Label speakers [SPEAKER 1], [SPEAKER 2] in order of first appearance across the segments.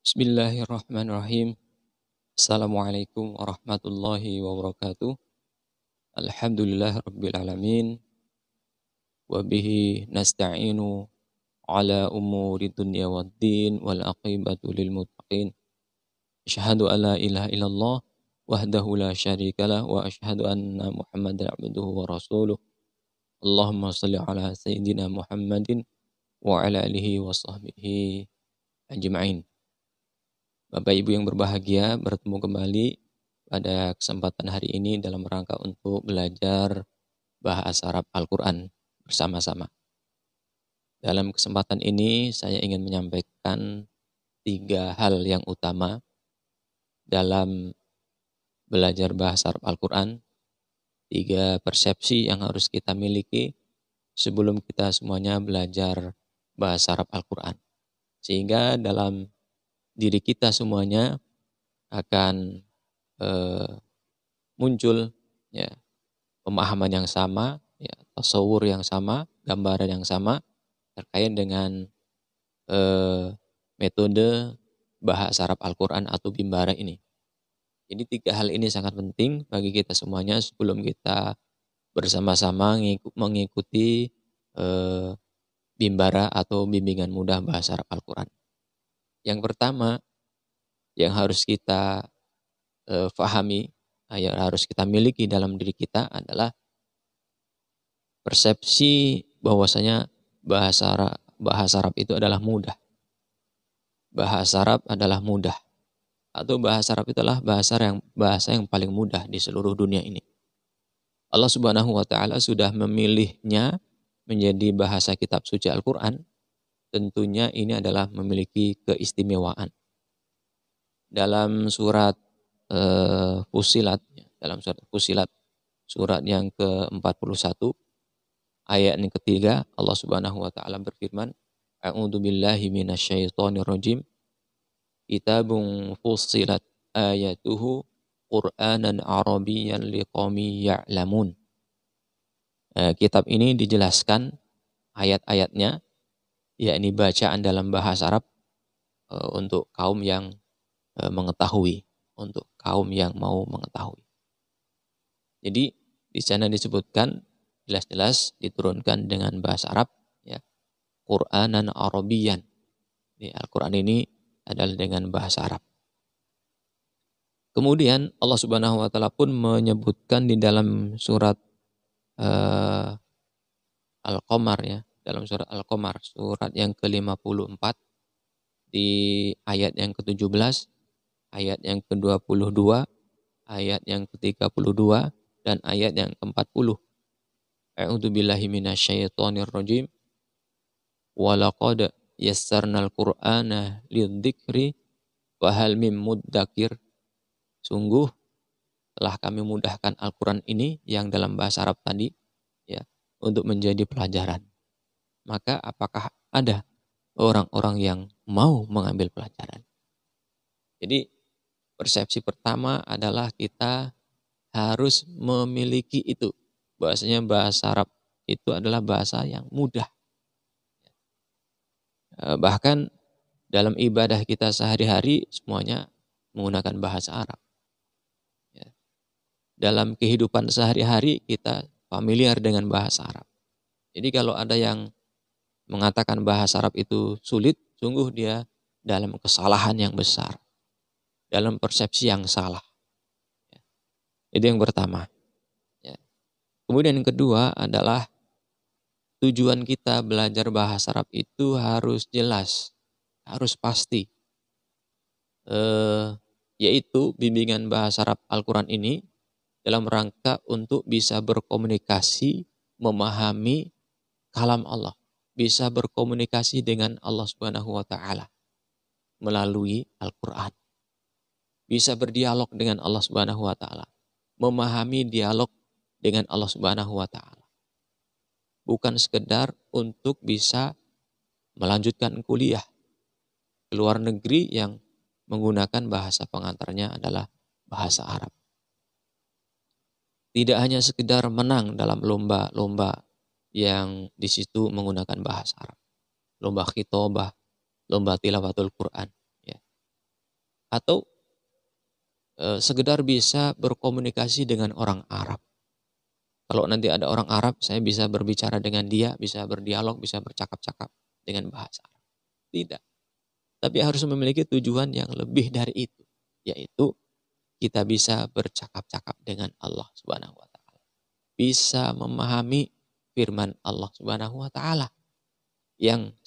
[SPEAKER 1] Bismillahirrahmanirrahim. Assalamualaikum warahmatullahi wabarakatuh. Alhamdulillah rabbil alamin. Wa bihi nasta'inu ala umuri dunya waddin wal aqibatu lil muttaqin. Asyhadu an la ilaha illallah wahdahu la syarikalah wa asyhadu anna Muhammadan abduhu wa rasuluh. Allahumma shalli ala sayyidina Muhammadin wa ala alihi wa sahbihi ajma'in. Bapak Ibu yang berbahagia, bertemu kembali pada kesempatan hari ini dalam rangka untuk belajar bahasa Arab Al-Quran bersama-sama. Dalam kesempatan ini saya ingin menyampaikan 3 hal yang utama dalam belajar bahasa Arab Al-Quran. 3 persepsi yang harus kita miliki sebelum kita semuanya belajar bahasa Arab Al-Quran. Sehingga dalam diri kita semuanya akan muncul ya, pemahaman yang sama, ya, tasawur yang sama, gambaran yang sama terkait dengan metode bahasa Arab Al-Quran atau bimbara ini. Jadi 3 hal ini sangat penting bagi kita semuanya sebelum kita bersama-sama mengikuti bimbara atau bimbingan mudah bahasa Arab Al-Quran. Yang pertama yang harus kita fahami, yang harus kita miliki dalam diri kita adalah persepsi bahwasanya bahasa Arab itu adalah mudah. Bahasa Arab adalah mudah. Atau bahasa Arab itu adalah bahasa yang paling mudah di seluruh dunia ini. Allah Subhanahu wa taala sudah memilihnya menjadi bahasa kitab suci Al-Quran. Tentunya ini adalah memiliki keistimewaan. Dalam surat Fussilat, surat yang ke-41, ayat yang ketiga, Allah Subhanahu wa taala berfirman, A'udzu billahi minasyaitonir rajim. Kitabun fussilat ayatuhu Qur'anan Arabiyyan liqaumin ya'lamun. Kitab ini dijelaskan ayat-ayatnya, yakni bacaan dalam bahasa Arab untuk kaum yang mengetahui, untuk kaum yang mau mengetahui. Jadi di sana disebutkan jelas-jelas diturunkan dengan bahasa Arab, ya, Qur'anan Arabiyyan. Al-Quran ini adalah dengan bahasa Arab. Kemudian Allah Subhanahu wa taala pun menyebutkan di dalam surat Al-Qamar, ya, dalam surat Al-Qamar, surat yang ke-54, di ayat yang ke-17, ayat yang ke-22, ayat yang ke-32, dan ayat yang ke-40. A'udzu billahi minasyaitonir rajim. Wa laqad yassarnal Qur'ana lidzikri wa hal mim muddakir. Sungguh telah kami mudahkan Al-Quran ini yang dalam bahasa Arab tadi, ya, untuk menjadi pelajaran. Maka apakah ada orang-orang yang mau mengambil pelajaran? Jadi persepsi pertama adalah kita harus memiliki itu. Bahasanya bahasa Arab itu adalah bahasa yang mudah. Bahkan dalam ibadah kita sehari-hari semuanya menggunakan bahasa Arab. Dalam kehidupan sehari-hari kita familiar dengan bahasa Arab. Jadi kalau ada yang mengatakan bahasa Arab itu sulit, sungguh dia dalam kesalahan yang besar, dalam persepsi yang salah. Itu yang pertama. Kemudian yang kedua adalah tujuan kita belajar bahasa Arab itu harus jelas, harus pasti. Yaitu bimbingan bahasa Arab Al-Quran ini dalam rangka untuk bisa berkomunikasi, memahami kalam Allah, bisa berkomunikasi dengan Allah Subhanahu wa taala melalui Al-Qur'an. Bisa berdialog dengan Allah Subhanahu wa taala, memahami dialog dengan Allah Subhanahu wa taala. Bukan sekedar untuk bisa melanjutkan kuliah ke luar negeri yang menggunakan bahasa pengantarnya adalah bahasa Arab. Tidak hanya sekedar menang dalam lomba-lomba yang di situ menggunakan bahasa Arab. Lomba khitobah, lomba tilawatul Quran. Ya. atau sekedar bisa berkomunikasi dengan orang Arab. Kalau nanti ada orang Arab, saya bisa berbicara dengan dia, bisa berdialog, bisa bercakap-cakap dengan bahasa Arab. Tidak. Tapi harus memiliki tujuan yang lebih dari itu, yaitu kita bisa bercakap-cakap dengan Allah Subhanahu wa taala. Bisa memahami firman Allah Subhanahu wa taala. Yang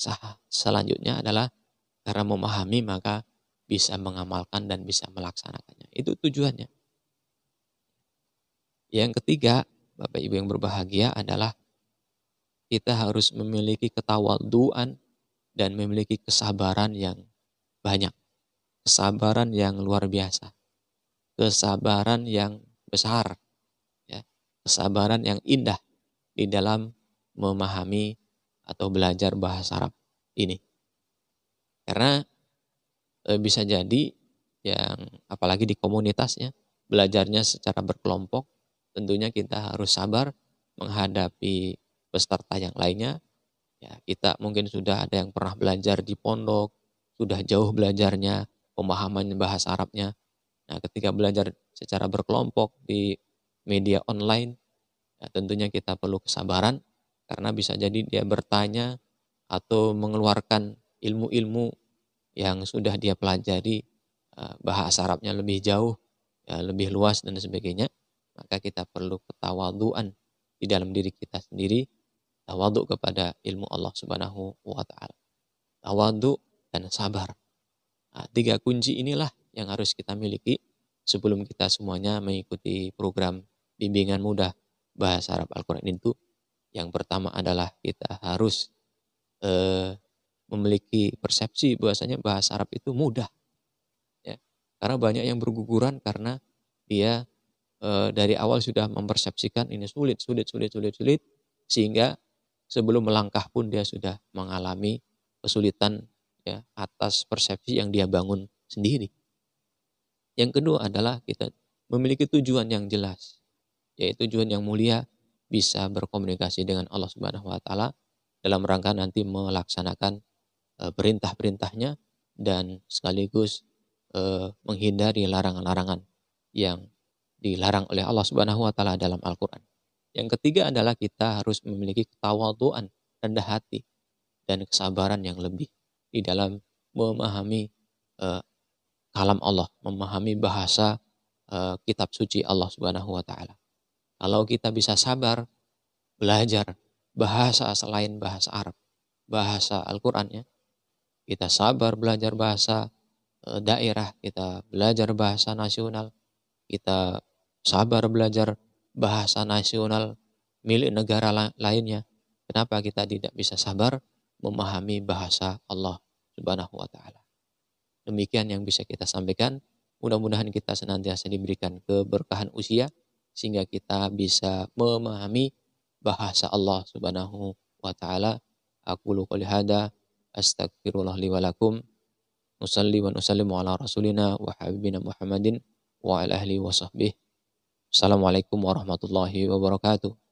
[SPEAKER 1] selanjutnya adalah karena memahami maka bisa mengamalkan dan bisa melaksanakannya. Itu tujuannya. Yang ketiga, Bapak Ibu yang berbahagia adalah kita harus memiliki ketawaduan dan memiliki kesabaran yang banyak. Kesabaran yang luar biasa. Kesabaran yang besar. Ya. Kesabaran yang indah di dalam memahami atau belajar bahasa Arab ini. Karena bisa jadi yang apalagi di komunitasnya, belajarnya secara berkelompok, tentunya kita harus sabar menghadapi peserta yang lainnya. Ya, kita mungkin sudah ada yang pernah belajar di pondok, sudah jauh belajarnya, pemahaman bahasa Arabnya. Nah, ketika belajar secara berkelompok di media online, ya tentunya kita perlu kesabaran, karena bisa jadi dia bertanya atau mengeluarkan ilmu-ilmu yang sudah dia pelajari, bahasa Arabnya lebih jauh, ya, lebih luas dan sebagainya. Maka kita perlu ketawaduan di dalam diri kita sendiri, tawadhu kepada ilmu Allah Subhanahu wa taala. Tawadhu dan sabar. Nah, 3 kunci inilah yang harus kita miliki sebelum kita semuanya mengikuti program bimbingan mudah bahasa Arab Al-Quran itu. Yang pertama adalah kita harus memiliki persepsi bahwasanya bahasa Arab itu mudah. Ya. Karena banyak yang berguguran karena dia dari awal sudah mempersepsikan ini sulit, sehingga sebelum melangkah pun dia sudah mengalami kesulitan, ya, atas persepsi yang dia bangun sendiri. Yang kedua adalah kita memiliki tujuan yang jelas, yaitu tujuan yang mulia, bisa berkomunikasi dengan Allah Subhanahu wa taala dalam rangka nanti melaksanakan perintah-perintahnya dan sekaligus menghindari larangan-larangan yang dilarang oleh Allah Subhanahu wa taala dalam Al-Qur'an. Yang ketiga adalah kita harus memiliki ketawadhuan, rendah hati dan kesabaran yang lebih di dalam memahami kalam Allah, memahami bahasa kitab suci Allah Subhanahu wa taala. Kalau kita bisa sabar belajar bahasa selain bahasa Arab, bahasa Al-Qur'an, ya. Kita sabar belajar bahasa daerah, kita belajar bahasa nasional, kita sabar belajar bahasa nasional milik negara lainnya. Kenapa kita tidak bisa sabar memahami bahasa Allah Subhanahu wa taala? Demikian yang bisa kita sampaikan. Mudah-mudahan kita senantiasa diberikan keberkahan usia sehingga kita bisa memahami bahasa Allah Subhanahu wa taala. Aqulu qouli hadza astaghfirullah li wa lakum. Nusalli wa nusallimu ala rasulina wa habibina Muhammadin wa ala ahlihi wa sahbihi. Assalamualaikum warahmatullahi wabarakatuh.